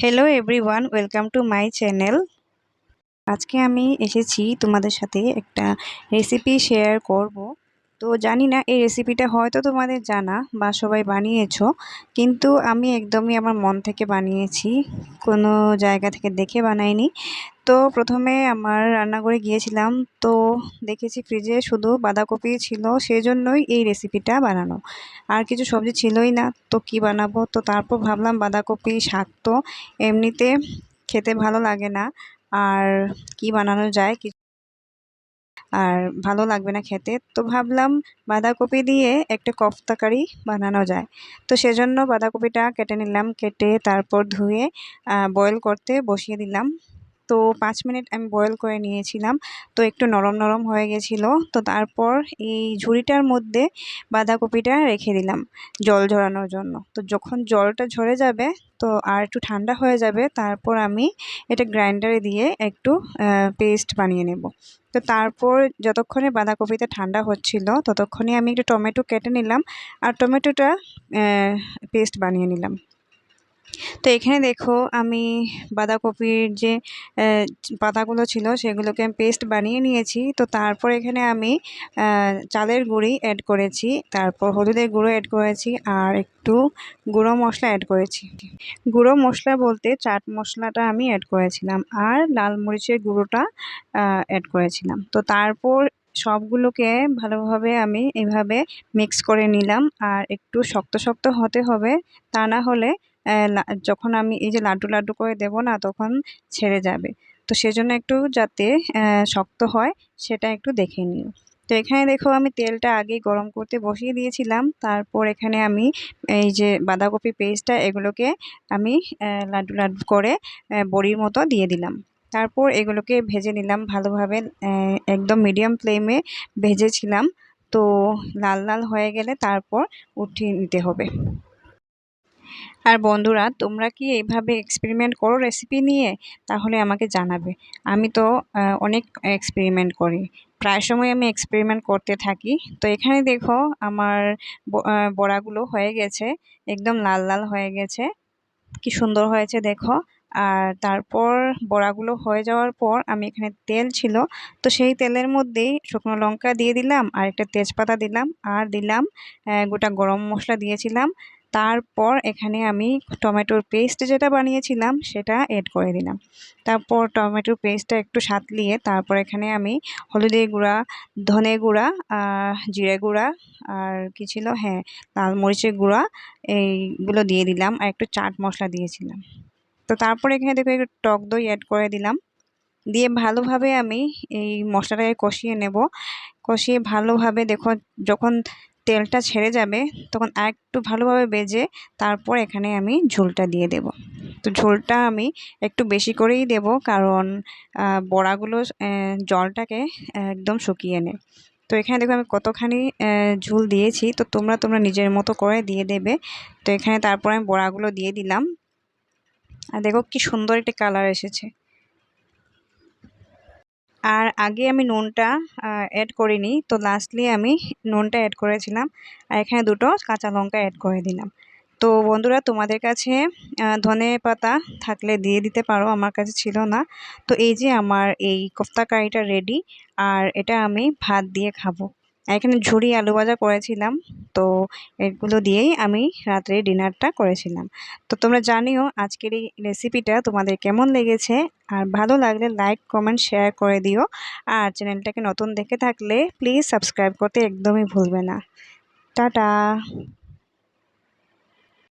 Hello everyone, welcome to my channel. আজকে আমি এসেছি তোমাদের সাথে একটা রেসিপি শেয়ার করব। তো জানি না এই রেসিপিটা হয়তো তোমাদের জানা বা সবাই বানিয়েছো, কিন্তু আমি একদমই আমার মন থেকে বানিয়েছি, কোনো জায়গা থেকে দেখে বানাইনি। তো প্রথমে আমার রান্নাঘরে গিয়েছিলাম, তো দেখেছি ফ্রিজে শুধু বাঁধাকপি ছিল, সেজন্যই এই রেসিপিটা বানানো। আর কিছু সবজি ছিলই না, তো কি বানাবো। তো তারপর ভাবলাম বাঁধাকপি শাক তো এমনিতে খেতে ভালো লাগে না, আর কি বানানো যায় আর ভালো লাগবে না খেতে। তো ভাবলাম বাঁধাকপি দিয়ে একটা কোফতা কারি বানানো যায়। তো সেজন্য বাঁধাকপিটা কেটে নিলাম, কেটে তারপর ধুয়ে বয়েল করতে বসিয়ে দিলাম। তো 5 মিনিট আমি বয়েল করে নিয়েছিলাম। তো একটু নরম নরম হয়ে গেছিলো। তো তারপর এই ঝুড়িটার মধ্যে বাঁধাকপিটা রেখে দিলাম জল ঝরানোর জন্য। তো যখন জলটা ঝরে যাবে, তো আর একটু ঠান্ডা হয়ে যাবে, তারপর আমি এটা গ্রাইন্ডারে দিয়ে একটু পেস্ট বানিয়ে নেব। তো তারপর যতক্ষণে বাঁধাকপিটা ঠান্ডা হচ্ছিল, ততক্ষণে আমি একটু টমেটো কেটে নিলাম আর টমেটোটা পেস্ট বানিয়ে নিলাম। তো এখানে দেখো আমি বাঁধাকপির যে পাতাগুলো ছিল সেগুলোকে আমি পেস্ট বানিয়ে নিয়েছি। তো তারপর এখানে আমি চালের গুঁড়ি অ্যাড করেছি, তারপর হলুদের গুঁড়ো অ্যাড করেছি, আর একটু গুঁড়ো মশলা অ্যাড করেছি। গুঁড়ো মশলা বলতে চাট মশলাটা আমি অ্যাড করেছিলাম, আর লাল মরিচের গুঁড়োটা অ্যাড করেছিলাম। তো তারপর সবগুলোকে ভালোভাবে আমি এভাবে মিক্স করে নিলাম। আর একটু শক্ত শক্ত হতে হবে, তা না হলে যখন আমি এই যে লাড্ডু লাড্ডু করে দেব না, তখন ছেড়ে যাবে। তো সেজন্য একটু যাতে শক্ত হয় সেটা একটু দেখে নিও। তো এখানে দেখো আমি তেলটা আগেই গরম করতে বসিয়ে দিয়েছিলাম। তারপর এখানে আমি এই যে বাঁধাকপি পেস্টটা এগুলোকে আমি লাড্ডু লাড্ডু করে বড়ির মতো দিয়ে দিলাম। তারপর এগুলোকে ভেজে নিলাম ভালোভাবে, একদম মিডিয়াম ফ্লেমে ভেজেছিলাম। তো লাল লাল হয়ে গেলে তারপর উঠিয়ে নিতে হবে। আর বন্ধুরা, তোমরা কি এইভাবে এক্সপেরিমেন্ট করো রেসিপি নিয়ে? তাহলে আমাকে জানাবে। আমি তো অনেক এক্সপেরিমেন্ট করি, প্রায় সময় আমি এক্সপেরিমেন্ট করতে থাকি। তো এখানে দেখো আমার বড়াগুলো হয়ে গেছে, একদম লাল লাল হয়ে গেছে, কি সুন্দর হয়েছে দেখো। আর তারপর বড়াগুলো হয়ে যাওয়ার পর আমি এখানে তেল ছিল, তো সেই তেলের মধ্যেই শুকনো লঙ্কা দিয়ে দিলাম, আর একটা তেজপাতা দিলাম, আর দিলাম গোটা গরম মশলা দিয়েছিলাম। তারপর এখানে আমি টমেটোর পেস্ট যেটা বানিয়েছিলাম সেটা এড করে দিলাম। তারপর টমেটোর পেস্টটা একটু সাঁতলিয়ে তারপর এখানে আমি হলুদের গুঁড়া, ধনে গুঁড়া, জিরে গুঁড়া, আর কি ছিল, হ্যাঁ, লাল মরিচের গুঁড়া, এইগুলো দিয়ে দিলাম, আর একটু চাট মশলা দিয়েছিলাম। তো তারপরে এখানে দেখো একটু টক দই অ্যাড করে দিলাম, দিয়ে ভালোভাবে আমি এই মশলাটাকে কষিয়ে নেব। কষিয়ে ভালোভাবে দেখো যখন তেলটা ছেড়ে যাবে, তখন আর একটু ভালোভাবে ভেজে তারপর এখানে আমি ঝোলটা দিয়ে দেব। তো ঝোলটা আমি একটু বেশি করেই দেব, কারণ বড়াগুলো জলটাকে একদম শুকিয়ে নেয়। তো এখানে দেখো আমি কতখানি ঝোল দিয়েছি, তো তোমরা নিজের মতো করে দিয়ে দেবে। তো এখানে তারপর আমি বড়াগুলো দিয়ে দিলাম, আর দেখো কি সুন্দর একটা কালার এসেছে। আর আগে আমি নুনটা অ্যাড করিনি, তো লাস্টলি আমি নুনটা অ্যাড করেছিলাম, আর এখানে দুটো কাঁচা লঙ্কা অ্যাড করে দিলাম। তো বন্ধুরা, তোমাদের কাছে ধনে পাতা থাকলে দিয়ে দিতে পারো, আমার কাছে ছিল না। তো এই যে আমার এই কোফতা কারিটা রেডি, আর এটা আমি ভাত দিয়ে খাবো। আর এখানে ঝুরি আলু ভাজা করেছিলাম, তো এগুলো দিয়েই আমি রাত্রে ডিনারটা করেছিলাম। তো তোমরা জানিও আজকের এই রেসিপিটা তোমাদের কেমন লেগেছে, আর ভালো লাগলে লাইক কমেন্ট শেয়ার করে দিও। আর চ্যানেলটাকে নতুন দেখে থাকলে প্লিজ সাবস্ক্রাইব করতে একদমই ভুলবে না। টাটা।